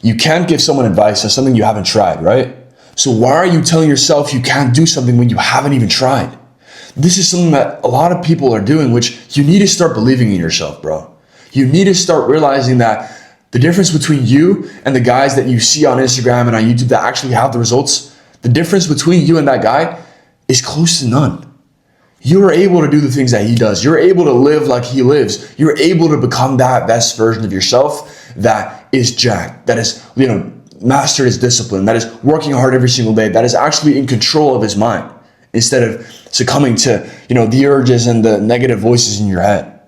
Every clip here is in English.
You can't give someone advice on something you haven't tried, right? So why are you telling yourself you can't do something when you haven't even tried? This is something that a lot of people are doing, which you need to start believing in yourself, bro. You need to start realizing that the difference between you and the guys that you see on Instagram and on YouTube that actually have the results, the difference between you and that guy is close to none. You're able to do the things that he does. You're able to live like he lives. You're able to become that best version of yourself that is jacked, that is, mastered his discipline, that is working hard every single day, that is actually in control of his mind instead of succumbing to, the urges and the negative voices in your head.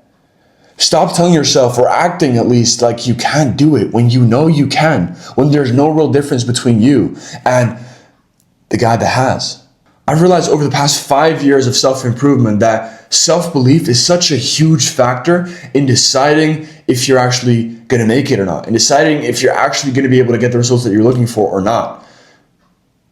Stop telling yourself, or acting at least, like you can't do it when you know you can, when there's no real difference between you and the guy that has. I've realized over the past 5 years of self-improvement that self-belief is such a huge factor in deciding if you're actually going to make it or not, in deciding if you're actually going to be able to get the results that you're looking for or not.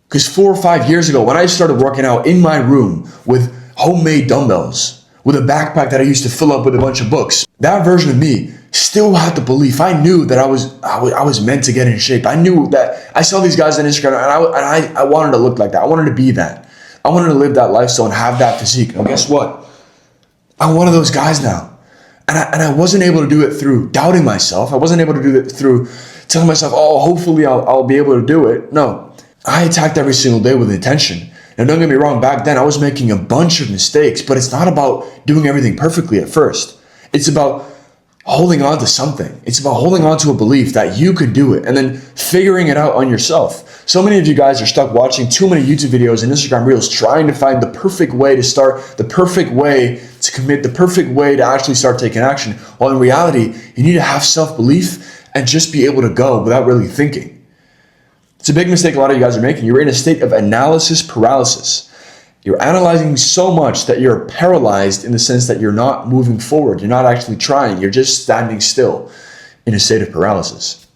Because 4 or 5 years ago, when I started working out in my room with homemade dumbbells, with a backpack that I used to fill up with a bunch of books, that version of me still had the belief. I knew that I was meant to get in shape. I knew that I saw these guys on Instagram and I wanted to look like that. I wanted to be that. I wanted to live that lifestyle and have that physique. Now guess what? I'm one of those guys now. And I wasn't able to do it through doubting myself. I wasn't able to do it through telling myself, hopefully I'll be able to do it. No, I attacked every single day with intention. Now don't get me wrong, back then I was making a bunch of mistakes, but it's not about doing everything perfectly at first. It's about holding on to something. It's about holding on to a belief that you could do it and then figuring it out on yourself. So many of you guys are stuck watching too many YouTube videos and Instagram Reels trying to find the perfect way to start, the perfect way to commit, the perfect way to actually start taking action. While in reality, you need to have self-belief and just be able to go without really thinking. It's a big mistake a lot of you guys are making. You're in a state of analysis paralysis. You're analyzing so much that you're paralyzed in the sense that you're not moving forward. You're not actually trying. You're just standing still in a state of paralysis.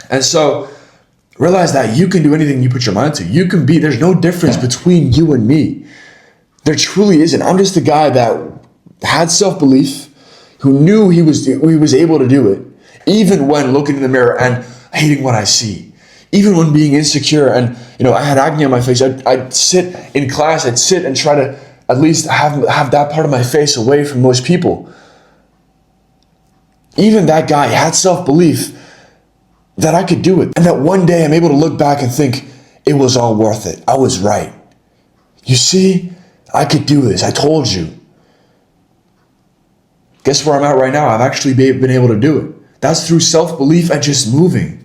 And so realize that you can do anything you put your mind to. You can be, there's no difference between you and me. There truly isn't. I'm just a guy that had self-belief, who knew he was able to do it, even when looking in the mirror and hating what I see. Even when being insecure and, I had acne on my face, I'd sit in class, I'd sit and try to at least have that part of my face away from most people. Even that guy had self-belief that I could do it. And that one day I'm able to look back and think, it was all worth it. I was right. You see, I could do this. I told you. Guess where I'm at right now? I've actually been able to do it. That's through self-belief and just moving.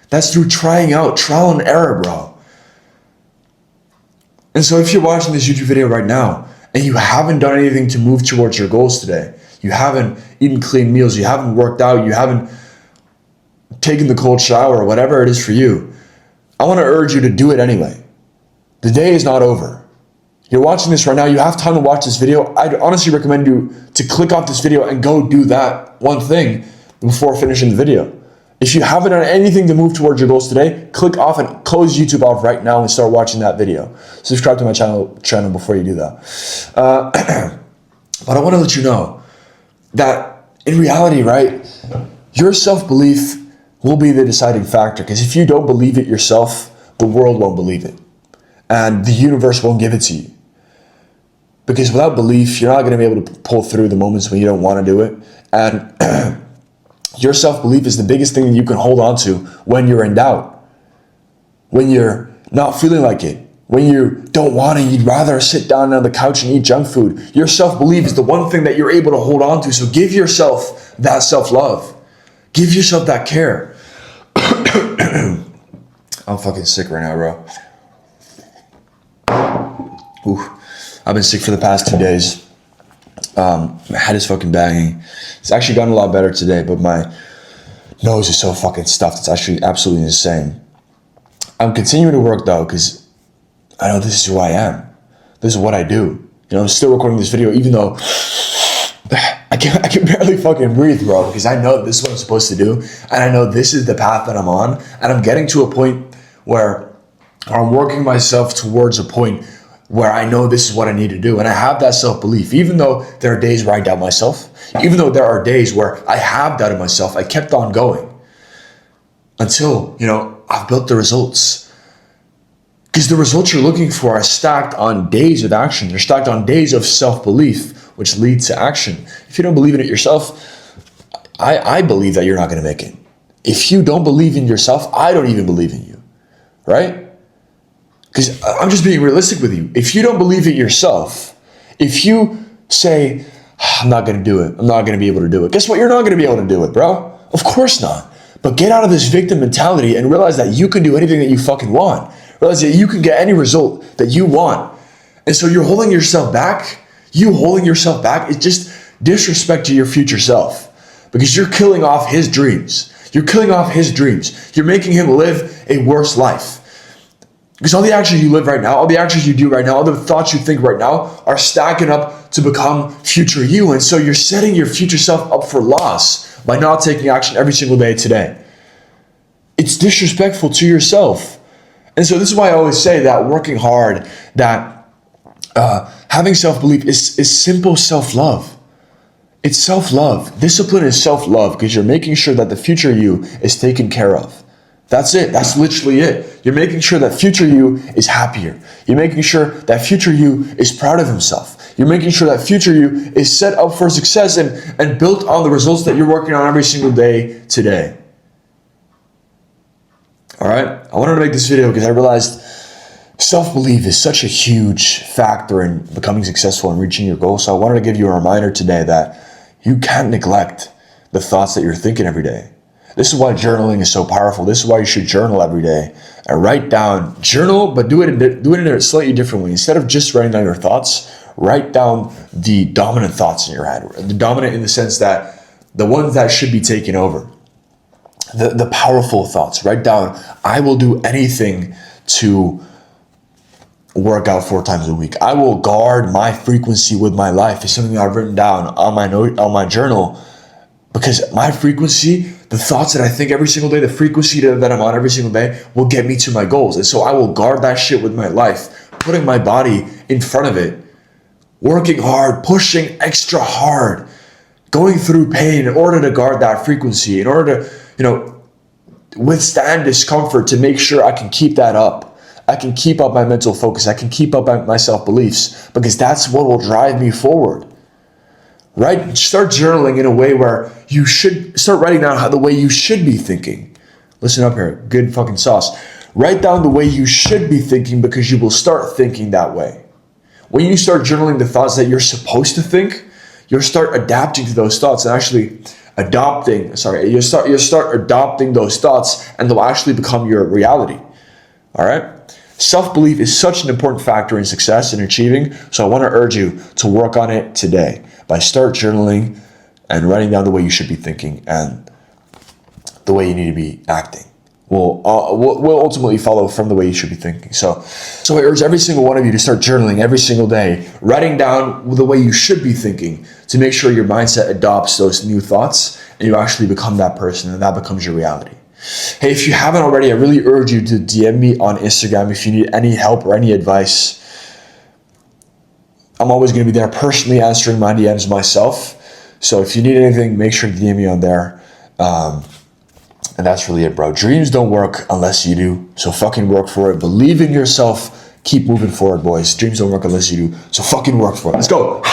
That's through trying out, trial and error, bro. And so if you're watching this YouTube video right now and you haven't done anything to move towards your goals today, you haven't eaten clean meals, you haven't worked out, you haven't taken the cold shower, or whatever it is for you, I want to urge you to do it anyway. The day is not over. You're watching this right now, you have time to watch this video. I'd honestly recommend you to click off this video and go do that one thing before finishing the video. If you haven't done anything to move towards your goals today, click off and close YouTube off right now and start watching that video. Subscribe to my channel before you do that. But I want to let you know that in reality, right, your self-belief will be the deciding factor. Because if you don't believe it yourself, the world won't believe it. And the universe won't give it to you. Because without belief, you're not going to be able to pull through the moments when you don't want to do it. And your self-belief is the biggest thing that you can hold on to when you're in doubt, when you're not feeling like it, when you don't want to, you'd rather sit down on the couch and eat junk food. Your self-belief is the one thing that you're able to hold on to. So give yourself that self-love. Give yourself that care. I'm fucking sick right now, bro. Ooh, I've been sick for the past 2 days. My head is fucking banging. It's actually gotten a lot better today, but my nose is so fucking stuffed. It's actually absolutely insane. I'm continuing to work though, because I know this is who I am. This is what I do. I'm still recording this video, even though I can barely fucking breathe, bro, because I know this is what I'm supposed to do. And I know this is the path that I'm on. And I'm getting to a point where I'm working myself towards a point where I know this is what I need to do. And I have that self-belief. Even though there are days where I doubt myself, even though there are days where I have doubted myself, I kept on going until, I've built the results. Because the results you're looking for are stacked on days of action. They're stacked on days of self-belief, which leads to action. If you don't believe in it yourself, I believe that you're not going to make it. If you don't believe in yourself, I don't even believe in you, right? Because I'm just being realistic with you. If you don't believe it yourself, if you say, I'm not going to do it, I'm not going to be able to do it, guess what? You're not going to be able to do it, bro. Of course not. But get out of this victim mentality and realize that you can do anything that you fucking want. Realize that you can get any result that you want. And so you're holding yourself back. You holding yourself back is just disrespect to your future self, because you're killing off his dreams. You're killing off his dreams. You're making him live a worse life. Because all the actions you live right now, all the actions you do right now, all the thoughts you think right now are stacking up to become future you. And so you're setting your future self up for loss by not taking action every single day today. It's disrespectful to yourself. And so this is why I always say that working hard, that having self-belief is simple self-love. It's self-love. Discipline is self-love, because you're making sure that the future you is taken care of. That's it. That's literally it. You're making sure that future you is happier. You're making sure that future you is proud of himself. You're making sure that future you is set up for success and built on the results that you're working on every single day today. All right? I wanted to make this video because I realized self-belief is such a huge factor in becoming successful and reaching your goals. So I wanted to give you a reminder today that you can't neglect the thoughts that you're thinking every day. This is why journaling is so powerful. This is why you should journal every day and write down. Journal, but do it in a slightly different way. Instead of just writing down your thoughts, write down the dominant thoughts in your head. The dominant in the sense that the ones that should be taken over. The powerful thoughts. Write down, I will do anything to work out 4 times a week. I will guard my frequency with my life. It's something I've written down on my journal, because my frequency, the thoughts that I think every single day, the frequency that I'm on every single day will get me to my goals. And so I will guard that shit with my life, putting my body in front of it, working hard, pushing extra hard, going through pain in order to guard that frequency, in order to, withstand discomfort to make sure I can keep that up. I can keep up my mental focus. I can keep up my self-beliefs, because that's what will drive me forward. Right? Start journaling in a way where you should start writing down the way you should be thinking. Listen up here. Good fucking sauce. Write down the way you should be thinking, because you will start thinking that way. When you start journaling the thoughts that you're supposed to think, you'll start adapting to those thoughts and actually you'll start adopting those thoughts, and they'll actually become your reality. All right? Self-belief is such an important factor in success and achieving. So I want to urge you to work on it today by start journaling and writing down the way you should be thinking and the way you need to be acting. Will ultimately follow from the way you should be thinking. So I urge every single one of you to start journaling every single day, writing down the way you should be thinking to make sure your mindset adopts those new thoughts and you actually become that person, and that becomes your reality. Hey, if you haven't already, I really urge you to DM me on Instagram if you need any help or any advice. I'm always going to be there personally answering my DMs myself. So if you need anything, make sure to DM me on there. And that's really it, bro. Dreams don't work unless you do. So fucking work for it. Believe in yourself. Keep moving forward, boys. Dreams don't work unless you do. So fucking work for it. Let's go.